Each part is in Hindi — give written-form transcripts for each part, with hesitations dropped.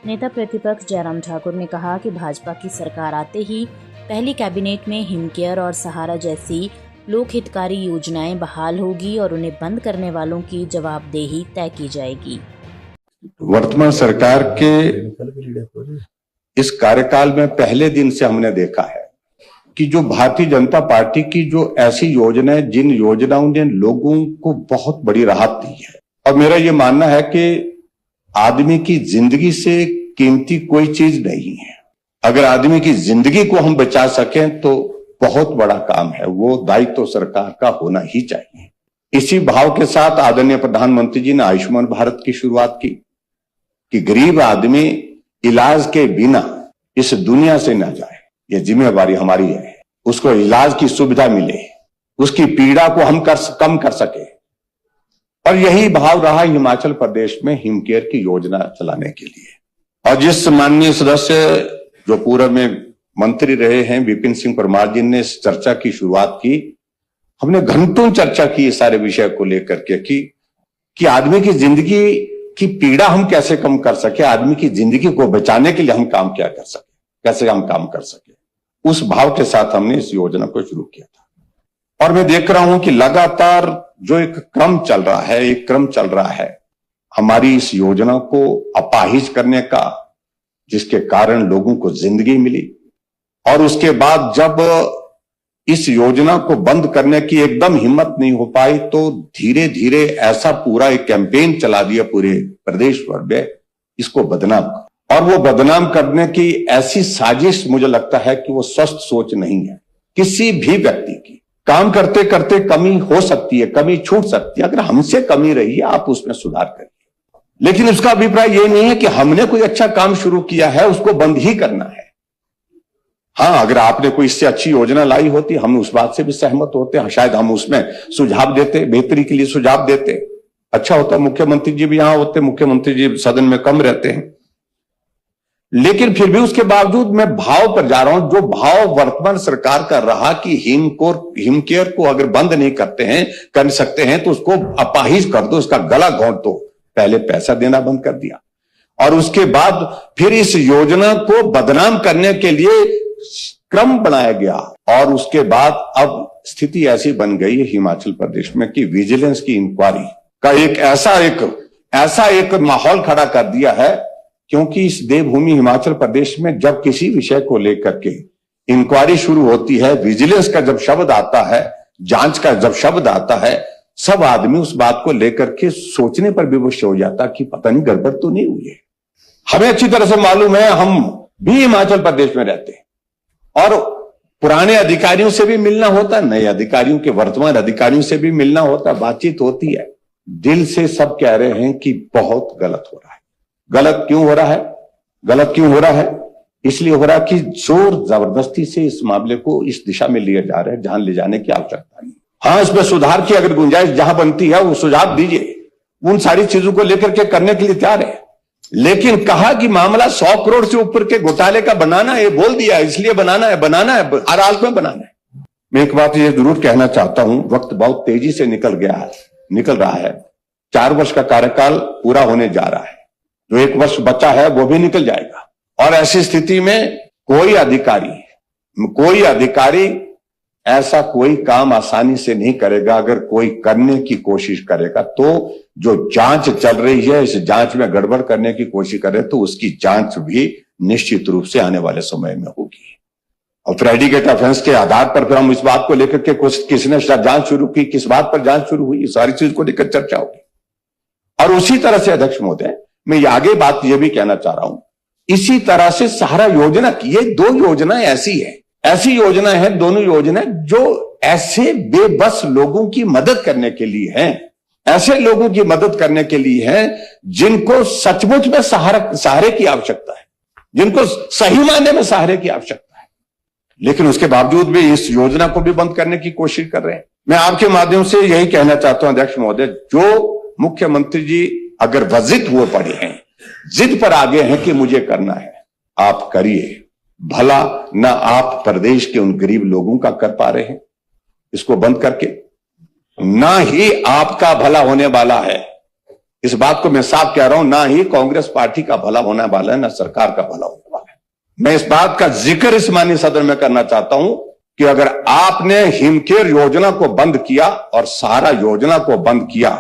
नेता प्रतिपक्ष जयराम ठाकुर ने कहा कि भाजपा की सरकार आते ही पहली कैबिनेट में हिमकेयर और सहारा जैसी लोक हितकारी योजनाएं बहाल होगी और उन्हें बंद करने वालों की जवाबदेही तय की जाएगी। वर्तमान सरकार के इस कार्यकाल में पहले दिन से हमने देखा है कि जो भारतीय जनता पार्टी की जो ऐसी योजनाएं, जिन योजनाओं ने लोगों को बहुत बड़ी राहत दी है, और मेरा ये मानना है कि आदमी की जिंदगी से कीमती कोई चीज नहीं है। अगर आदमी की जिंदगी को हम बचा सकें तो बहुत बड़ा काम है, वो दायित्व तो सरकार का होना ही चाहिए। इसी भाव के साथ आदरणीय प्रधानमंत्री जी ने आयुष्मान भारत की शुरुआत की कि गरीब आदमी इलाज के बिना इस दुनिया से ना जाए, ये जिम्मेवारी हमारी है। उसको इलाज की सुविधा मिले, उसकी पीड़ा को हम कम कर सके। और यही भाव रहा हिमाचल प्रदेश में हिमकेयर की योजना चलाने के लिए। और जिस माननीय सदस्य जो पूर्व में मंत्री रहे हैं विपिन सिंह परमार जी ने इस चर्चा की शुरुआत की, हमने घंटों चर्चा की इस सारे विषय को लेकर के कि आदमी की जिंदगी की पीड़ा हम कैसे कम कर सके, आदमी की जिंदगी को बचाने के लिए हम काम क्या कर सके, कैसे हम काम कर सके। उस भाव के साथ हमने इस योजना को शुरू किया था। और मैं देख रहा हूं कि लगातार जो एक क्रम चल रहा है हमारी इस योजना को अपाहिज करने का, जिसके कारण लोगों को जिंदगी मिली। और उसके बाद जब इस योजना को बंद करने की एकदम हिम्मत नहीं हो पाई तो धीरे धीरे ऐसा पूरा एक कैंपेन चला दिया पूरे प्रदेश भर में इसको बदनाम। और वो बदनाम करने की ऐसी साजिश मुझे लगता है कि वो स्वस्थ सोच नहीं है किसी भी व्यक्ति की। काम करते करते कमी हो सकती है, कमी छूट सकती है, अगर हमसे कमी रही है आप उसमें सुधार करिए। लेकिन उसका अभिप्राय ये नहीं है कि हमने कोई अच्छा काम शुरू किया है उसको बंद ही करना है। हाँ, अगर आपने कोई इससे अच्छी योजना लाई होती हम उस बात से भी सहमत होते हैं, शायद हम उसमें सुझाव देते, बेहतरी के लिए सुझाव देते, अच्छा होता। मुख्यमंत्री जी भी यहां होते, मुख्यमंत्री जी सदन में कम रहते हैं। लेकिन फिर भी उसके बावजूद मैं भाव पर जा रहा हूं, जो भाव वर्तमान सरकार का रहा कि हिमकेयर को अगर बंद नहीं कर सकते हैं तो उसको अपाहिज कर दो, उसका गला घोंट दो। पहले पैसा देना बंद कर दिया और उसके बाद फिर इस योजना को बदनाम करने के लिए क्रम बनाया गया। और उसके बाद अब स्थिति ऐसी बन गई है हिमाचल प्रदेश में कि विजिलेंस की इंक्वायरी का ऐसा एक माहौल खड़ा कर दिया है, क्योंकि इस देवभूमि हिमाचल प्रदेश में जब किसी विषय को लेकर के इंक्वायरी शुरू होती है, विजिलेंस का जब शब्द आता है, जांच का जब शब्द आता है, सब आदमी उस बात को लेकर के सोचने पर विवश हो जाता कि पता नहीं गड़बड़ तो नहीं हुई है। हमें अच्छी तरह से मालूम है, हम भी हिमाचल प्रदेश में रहते हैं और पुराने अधिकारियों से भी मिलना होता है, नए अधिकारियों के वर्तमान अधिकारियों से भी मिलना होता है, बातचीत होती है। दिल से सब कह रहे हैं कि बहुत गलत हो रहा है। गलत क्यों हो रहा है? इसलिए हो रहा है कि जोर जबरदस्ती से इस मामले को इस दिशा में लिया जा रहा है जहां ले जाने की आवश्यकता नहीं। हाँ, इसमें सुधार की अगर गुंजाइश जहां बनती है वो सुझाव दीजिए, उन सारी चीजों को लेकर के करने के लिए तैयार है। लेकिन कहा कि मामला 100 करोड़ से ऊपर के घोटाले का बनाना है, बोल दिया इसलिए बनाना है, हर हालत में बनाना है। मैं एक बात ये जरूर कहना चाहता हूं, वक्त बहुत तेजी से निकल रहा है। 4 वर्ष का कार्यकाल पूरा होने जा रहा है, जो 1 वर्ष बचा है वो भी निकल जाएगा। और ऐसी स्थिति में कोई अधिकारी ऐसा कोई काम आसानी से नहीं करेगा। अगर कोई करने की कोशिश करेगा तो जो जांच चल रही है, इस जांच में गड़बड़ करने की कोशिश करे तो उसकी जांच भी निश्चित रूप से आने वाले समय में होगी। और प्रेडिकेट ऑफेंस के आधार पर फिर हम इस बात को लेकर के किसने जांच शुरू की, किस बात पर जांच शुरू हुई, सारी चीज को लेकर चर्चा होगी। और उसी तरह से अध्यक्ष महोदय, मैं आगे बात यह भी कहना चाह रहा हूं, इसी तरह से सहारा योजना की ये 2 योजना ऐसी योजना है, दोनों योजना जो ऐसे बेबस लोगों की मदद करने के लिए हैं, ऐसे लोगों की मदद करने के लिए हैं जिनको सचमुच में सहारे की आवश्यकता है, जिनको सही मायने में सहारे की आवश्यकता है। लेकिन उसके बावजूद भी इस योजना को भी बंद करने की कोशिश कर रहे हैं। मैं आपके माध्यम से यही कहना चाहता हूं अध्यक्ष महोदय, जो मुख्यमंत्री जी अगर वजिद हुए पड़े हैं, जिद पर आगे हैं कि मुझे करना है, आप करिए। भला ना आप प्रदेश के उन गरीब लोगों का कर पा रहे हैं इसको बंद करके, ना ही आपका भला होने वाला है इस बात को मैं साफ कह रहा हूं, ना ही कांग्रेस पार्टी का भला होने वाला है, ना सरकार का भला होने वाला है। मैं इस बात का जिक्र इस माननीय सदन में करना चाहता हूं कि अगर आपने हिमकेयर योजना को बंद किया और सहारा योजना को बंद किया,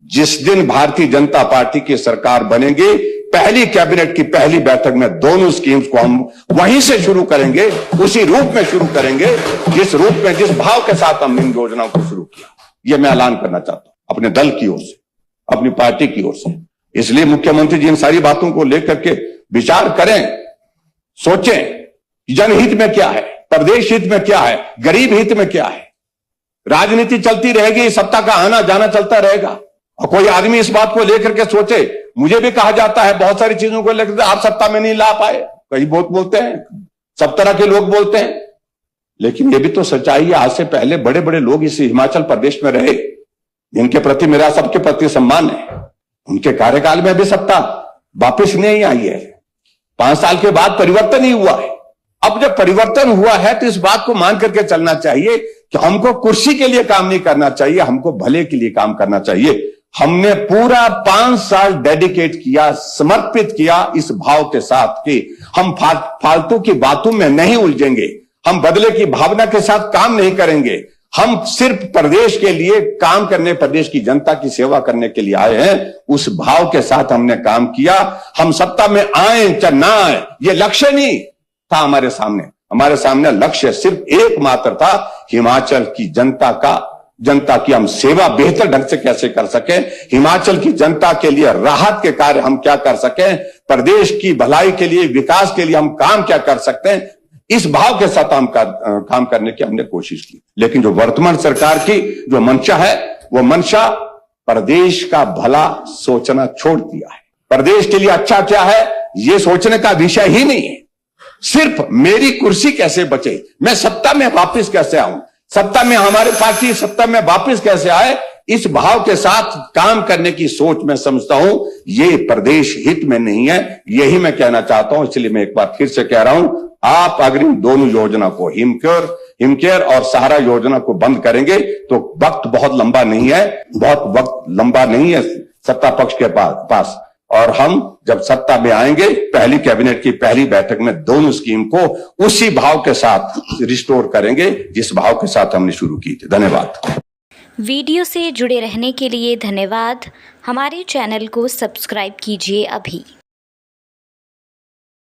जिस दिन भारतीय जनता पार्टी की सरकार बनेगी, पहली कैबिनेट की पहली बैठक में दोनों स्कीम्स को हम वहीं से शुरू करेंगे, उसी रूप में शुरू करेंगे, जिस रूप में, जिस भाव के साथ हमने इन योजनाओं को शुरू किया। यह मैं ऐलान करना चाहता हूं अपने दल की ओर से, अपनी पार्टी की ओर से। इसलिए मुख्यमंत्री जी इन सारी बातों को लेकर के विचार करें, सोचें जनहित में क्या है, प्रदेश हित में क्या है, गरीब हित में क्या है। राजनीति चलती रहेगी, सत्ता का आना जाना चलता रहेगा, और कोई आदमी इस बात को लेकर के सोचे। मुझे भी कहा जाता है बहुत सारी चीजों को लेकर, आप सत्ता में नहीं ला पाए, कई बहुत बोलते हैं, सब तरह के लोग बोलते हैं, लेकिन ये भी तो सच्चाई है। आज से पहले बड़े बड़े लोग इस हिमाचल प्रदेश में रहे, जिनके प्रति मेरा सबके प्रति सम्मान है। उनके कार्यकाल में भी सत्ता वापिस नहीं आई है, 5 साल के बाद परिवर्तन ही हुआ है। अब जब परिवर्तन हुआ है तो इस बात को मान करके चलना चाहिए कि हमको कुर्सी के लिए काम नहीं करना चाहिए, हमको भले के लिए काम करना चाहिए। हमने पूरा 5 साल डेडिकेट किया, समर्पित किया इस भाव के साथ कि हम फालतू की बातों में नहीं उलझेंगे, हम बदले की भावना के साथ काम नहीं करेंगे, हम सिर्फ प्रदेश के लिए काम करने, प्रदेश की जनता की सेवा करने के लिए आए हैं। उस भाव के साथ हमने काम किया। हम सत्ता में आए चाहे ना आए, ये लक्ष्य नहीं था हमारे सामने। हमारे सामने लक्ष्य सिर्फ एकमात्र था, हिमाचल की जनता की हम सेवा बेहतर ढंग से कैसे कर सकें, हिमाचल की जनता के लिए राहत के कार्य हम क्या कर सकें, प्रदेश की भलाई के लिए, विकास के लिए हम काम क्या कर सकते हैं। इस भाव के साथ हम काम करने की हमने कोशिश की। लेकिन जो वर्तमान सरकार की जो मंशा है, वो मंशा प्रदेश का भला सोचना छोड़ दिया है। प्रदेश के लिए अच्छा क्या है ये सोचने का विषय ही नहीं है। सिर्फ मेरी कुर्सी कैसे बचे, मैं सत्ता में वापस कैसे आऊं, सत्ता में हमारे पार्टी सत्ता में वापस कैसे आए, इस भाव के साथ काम करने की सोच मैं समझता हूं ये प्रदेश हित में नहीं है। यही मैं कहना चाहता हूं। इसलिए मैं एक बार फिर से कह रहा हूं, आप अगर इन दोनों योजना को, हिमकेयर और सहारा योजना को बंद करेंगे तो वक्त बहुत लंबा नहीं है, बहुत वक्त लंबा नहीं है सत्ता पक्ष के पास। और हम जब सत्ता में आएंगे, पहली कैबिनेट की पहली बैठक में दोनों स्कीम को उसी भाव के साथ रिस्टोर करेंगे जिस भाव के साथ हमने शुरू की थी। धन्यवाद। वीडियो से जुड़े रहने के लिए धन्यवाद। हमारे चैनल को सब्सक्राइब कीजिए अभी।